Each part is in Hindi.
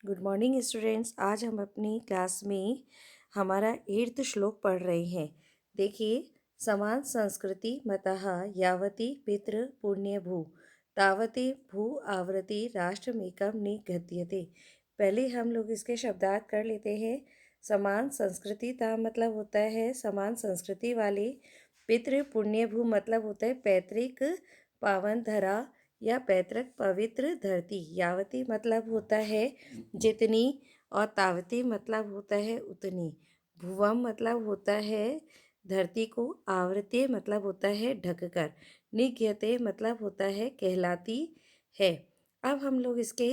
Good morning students. आज हम अपनी क्लास में हमारा 8th श्लोक पढ़ रहे हैं। देखिए, समान संस्कृति मतः यावती पितृ पुण्य भू तावती भू आवृत्ति राष्ट्रमेकम निगद्यते। पहले हम लोग इसके शब्दार्थ कर लेते हैं। समान संस्कृति का मतलब होता है समान संस्कृति वाले, पितृ पुण्य भू मतलब होता है पैतृक पावन धरा या पैतृक पवित्र धरती। यावती मतलब होता है जितनी, और तावती मतलब होता है उतनी। भुवम मतलब होता है धरती को, आवृत्य मतलब होता है ढककर, निग्यते मतलब होता है कहलाती है। अब हम लोग इसके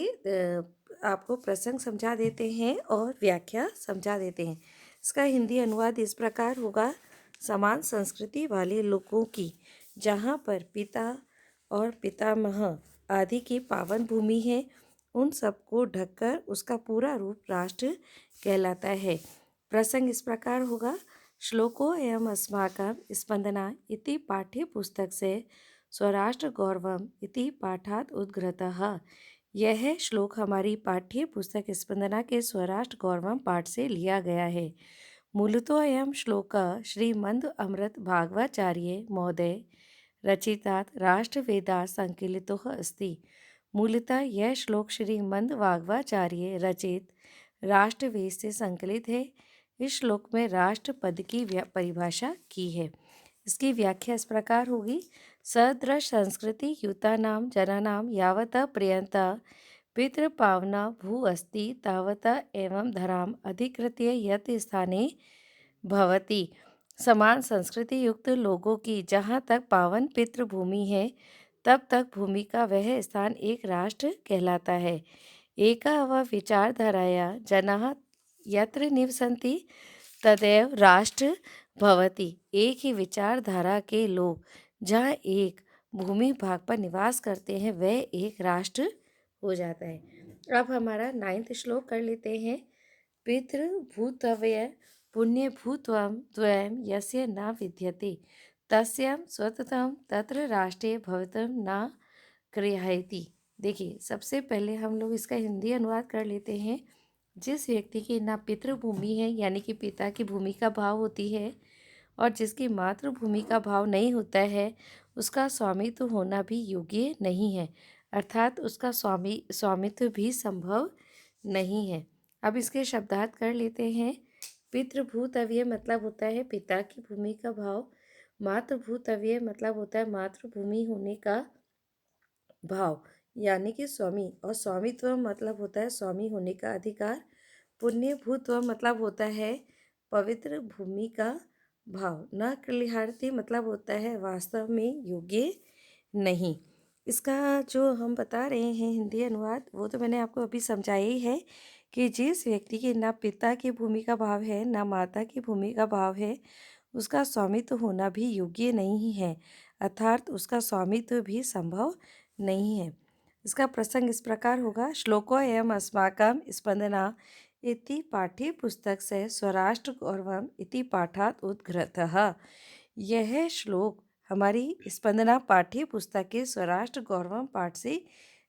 आपको प्रसंग समझा देते हैं और व्याख्या समझा देते हैं। इसका हिंदी अनुवाद इस प्रकार होगा। समान संस्कृति वाले लोगों की जहाँ पर पिता और पितामह आदि की पावन भूमि है, उन सबको ढककर उसका पूरा रूप राष्ट्र कहलाता है। प्रसंग इस प्रकार होगा। श्लोको एवं अस्माकं स्पंदना इति पाठ्य पुस्तक से स्वराष्ट्र गौरवम इति पाठात उद्घृतः। यह श्लोक हमारी पाठ्य पुस्तक स्पंदना के स्वराष्ट्र गौरवम पाठ से लिया गया है। मूलतो अयं श्लोकः श्रीमद् अमृत भागवताचार्य महोदय रचितात् राष्ट्रवेदात् संकलितः अस्ति। मूलतः यह श्लोक श्रीमद् भागवताचार्य रचित राष्ट्रवेद से संकलित है। इस श्लोक में राष्ट्र पद की परिभाषा की है। इसकी व्याख्या इस प्रकार होगी। सदृश संस्कृति युतानां जनानां यावत् पर्यन्तं पितृपावना भू अस्ति तावत् एवं धराम अधिकृत्य यत् स्थाने भवति। समान संस्कृति युक्त लोगों की जहाँ तक पावन पितृभूमि है, तब तक भूमि का वह स्थान एक राष्ट्र कहलाता है। एका व विचारधाराया जनाः यत्र निवसन्ति तदेव राष्ट्र भवति। एक ही विचारधारा के लोग जहाँ एक भूमि भाग पर निवास करते हैं, वह एक राष्ट्र हो जाता है। अब हमारा 9th श्लोक कर लेते हैं। पितृभूतव्य पुण्यभूत्वं द्वयं यस्य न विद्यते तस्यां स्वततं तत्र राष्ट्रे भवितुं न क्रियायति। देखिए, सबसे पहले हम लोग इसका हिंदी अनुवाद कर लेते हैं। जिस व्यक्ति की ना पितृभूमि है यानी कि पिता की भूमि का भाव होती है, और जिसकी मातृभूमि का भाव नहीं होता है, उसका स्वामित्व होना भी योग्य नहीं है, अर्थात उसका स्वामित्व भी संभव नहीं है। अब इसके शब्दार्थ कर लेते हैं। पितृभूतव्य मतलब होता है पिता की भूमि का भाव। मातृभूतव्य मतलब होता है मातृभूमि होने का भाव, यानी कि स्वामी, और स्वामित्व मतलब होता है स्वामी होने का अधिकार। पुण्य भूत्व मतलब होता है पवित्र भूमि का भाव। न क्लिहार्थी मतलब होता है वास्तव में योग्य नहीं। इसका जो हम बता रहे हैं हिंदी अनुवाद, वो तो मैंने आपको अभी समझाया ही है कि जिस व्यक्ति की ना पिता की भूमि का भाव है ना माता की भूमि का भाव है, उसका स्वामित्व होना भी योग्य नहीं है, अर्थात उसका स्वामित्व भी संभव नहीं है। इसका प्रसंग इस प्रकार होगा। श्लोको एवं अस्माकं स्पंदना इति पाठ्य पुस्तक से स्वराष्ट्र गौरवम इति पाठात उद्घृतः। यह श्लोक हमारी स्पंदना पाठ्य पुस्तक के स्वराष्ट्र गौरवम पाठ से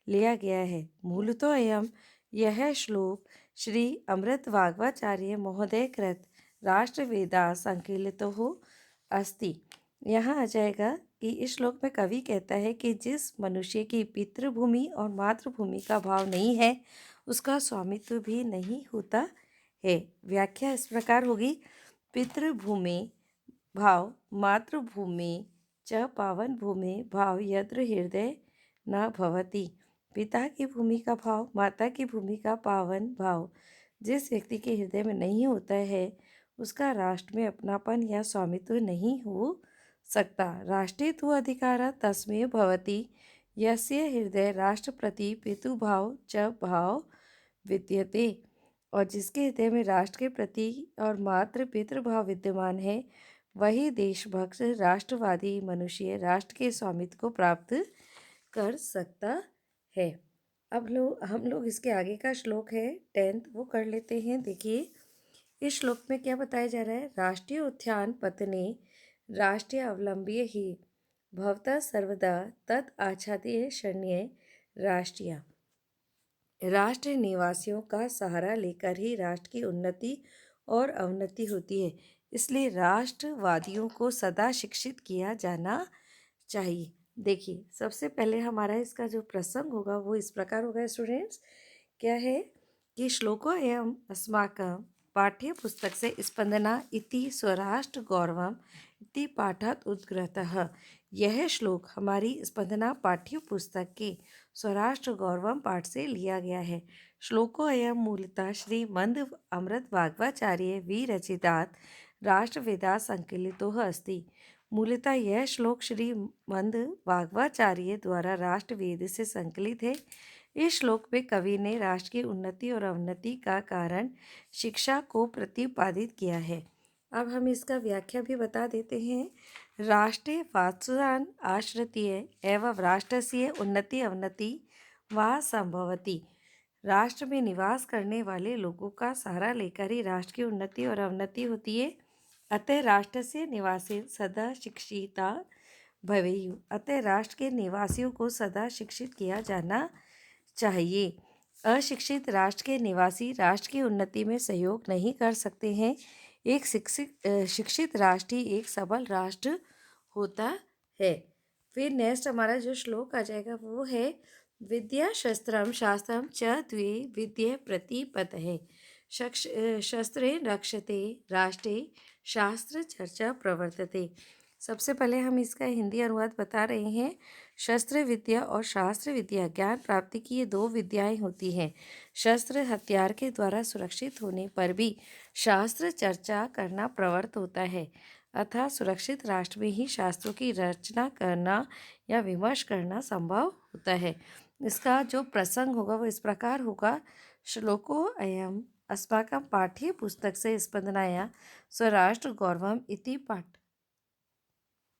लिया गया है। मूलतः यह श्लोक श्री अमृत भागवताचार्य महोदय कृत राष्ट्रवेदा संकलितो अस्ति। यहाँ आ जाएगा कि इस श्लोक में कवि कहता है कि जिस मनुष्य की पितृभूमि और मातृभूमि का भाव नहीं है, उसका स्वामित्व भी नहीं होता है। व्याख्या इस प्रकार होगी। पितृभूमि भाव मातृभूमि च पावन भूमि भाव यत्र हृदय न भवति। पिता की भूमि का भाव, माता की भूमि का पावन भाव जिस व्यक्ति के हृदय में नहीं होता है, उसका राष्ट्र में अपनापन या स्वामित्व नहीं हो सकता। राष्ट्रे तु अधिकार तस्मै भवति यस्य हृदय राष्ट्र प्रति पितुभाव च भाव विद्यते। और जिसके हृदय में राष्ट्र के प्रति और मातृ पितृभाव विद्यमान है, वही देशभक्त राष्ट्रवादी मनुष्य राष्ट्र के स्वामित्व को प्राप्त कर सकता है। अब हम लोग इसके आगे का श्लोक है 10th, वो कर लेते हैं। देखिए, इस श्लोक में क्या बताया जा रहा है। राष्ट्रीय उत्थान पतने राष्ट्रीय अवलंब्य ही भवता सर्वदा तत् आच्छाद्य शरण्य राष्ट्रीय। राष्ट्र निवासियों का सहारा लेकर ही राष्ट्र की उन्नति और अवनति होती है। इसलिए राष्ट्रवादियों को सदा शिक्षित किया जाना चाहिए। देखिए, सबसे पहले हमारा इसका जो प्रसंग होगा वो इस प्रकार होगा स्टूडेंट्स। क्या है कि श्लोकोऽयम् अस्माकं पाठ्यपुस्तक से स्पंदना इति स्वराष्ट्र गौरवम् इति पाठात् उद्गृहतः। यह श्लोक हमारी स्पंदना पाठ्य पुस्तक के स्वराष्ट्र गौरवम पाठ से लिया गया है। श्लोकोऽयं मूलतः श्रीमद् अमृत वाग्वाचार्य विरचितात् राष्ट्रवेदात् संकलितोः अस्ति। मूलतः यह श्लोक श्रीमद् वाग्वाचार्य द्वारा राष्ट्रवेद से संकलित है। इस श्लोक में कवि ने राष्ट्र की उन्नति और अवनति का कारण शिक्षा को प्रतिपादित किया है। अब हम इसका व्याख्या भी बता देते हैं। राष्ट्रे वात्सुरान् आश्रित्य एवं राष्ट्रस्य उन्नति अवनति वा संभवति। राष्ट्र में निवास करने वाले लोगों का सहारा लेकर ही राष्ट्र की उन्नति और अवनति होती है। अतः राष्ट्र से निवासी सदा शिक्षिता भवेयु। अतः राष्ट्र के निवासियों को सदा शिक्षित किया जाना चाहिए। अशिक्षित राष्ट्र के निवासी राष्ट्र की उन्नति में सहयोग नहीं कर सकते हैं। एक शिक्षित राष्ट्र ही एक सबल राष्ट्र होता है। फिर नेक्स्ट हमारा जो श्लोक आ जाएगा वो है विद्या शस्त्रम शास्त्रम च द्वे विद्ये प्रतिपतये। शस्त्रे रक्षते राष्ट्रे शास्त्र चर्चा प्रवर्तते। सबसे पहले हम इसका हिंदी अनुवाद बता रहे हैं। शस्त्र विद्या और शास्त्र विद्या ज्ञान प्राप्ति की ये दो विद्याएं होती हैं। शस्त्र हथियार के द्वारा सुरक्षित होने पर भी शास्त्र चर्चा करना प्रवृत्त होता है। अतः सुरक्षित राष्ट्र में ही शास्त्रों की रचना करना या विमर्श करना संभव होता है। इसका जो प्रसंग होगा वो इस प्रकार होगा। श्लोको अयम अस्माकं पाठ्य पुस्तक से स्पंदनाया स्वराष्ट्र गौरवम इति पाठ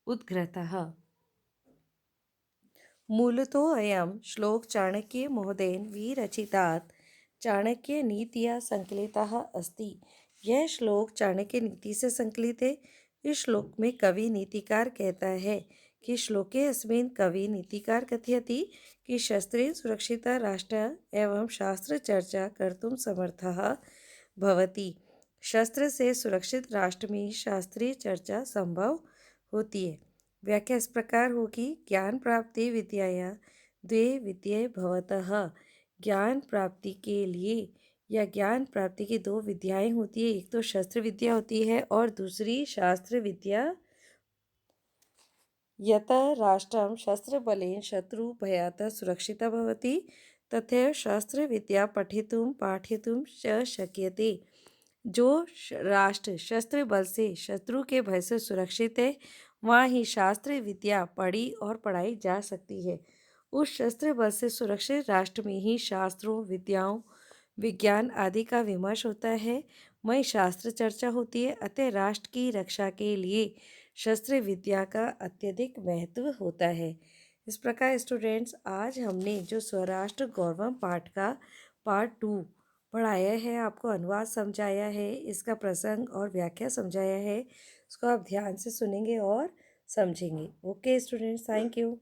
उद्घृतः। मूलतो अयं श्लोक चाणक्य महोदयेन विरचितात् चाणक्य नीतिया संकलितः अस्ति। यह श्लोक चाणक्य नीति से संकलित है। इस श्लोक में कवि नीतिकार कहता है कि श्लोके अस्मिन् कवि नीतिकार कथयति कि शस्त्रेण सुरक्षिता राष्ट्र एवं शास्त्र चर्चा कर्तुं समर्थः भवति। शस्त्र से सुरक्षित राष्ट्र में शास्त्रीय चर्चा संभव होती है। व्याख्या इस प्रकार होगी। ज्ञान प्राप्ति विद्याया द्वे विद्ये भवतः। ज्ञान प्राप्ति के लिए या ज्ञान प्राप्ति की दो विद्याएं होती है। एक तो शस्त्र विद्या होती है और दूसरी शास्त्र विद्या। यत राष्ट्रं शस्त्रबलेन शत्रुभयात् सुरक्षिता भवति तथैव शास्त्र विद्या पठितुं पाठयितुं च शक्यते। जो राष्ट्र शस्त्र बल से शत्रु के भय से सुरक्षित है वहाँ ही शास्त्र विद्या पढ़ी और पढ़ाई जा सकती है। उस शस्त्र बल से सुरक्षित राष्ट्र में ही शास्त्रों विद्याओं विज्ञान आदि का विमर्श होता है। वहीं शास्त्र चर्चा होती है। अतः राष्ट्र की रक्षा के लिए शस्त्र विद्या का अत्यधिक महत्व होता है। इस प्रकार स्टूडेंट्स आज हमने जो स्वराष्ट्र गौरवम पाठ का पार्ट 2 पढ़ाया है, आपको अनुवाद समझाया है, इसका प्रसंग और व्याख्या समझाया है, इसको आप ध्यान से सुनेंगे और समझेंगे। Okay students, thank you.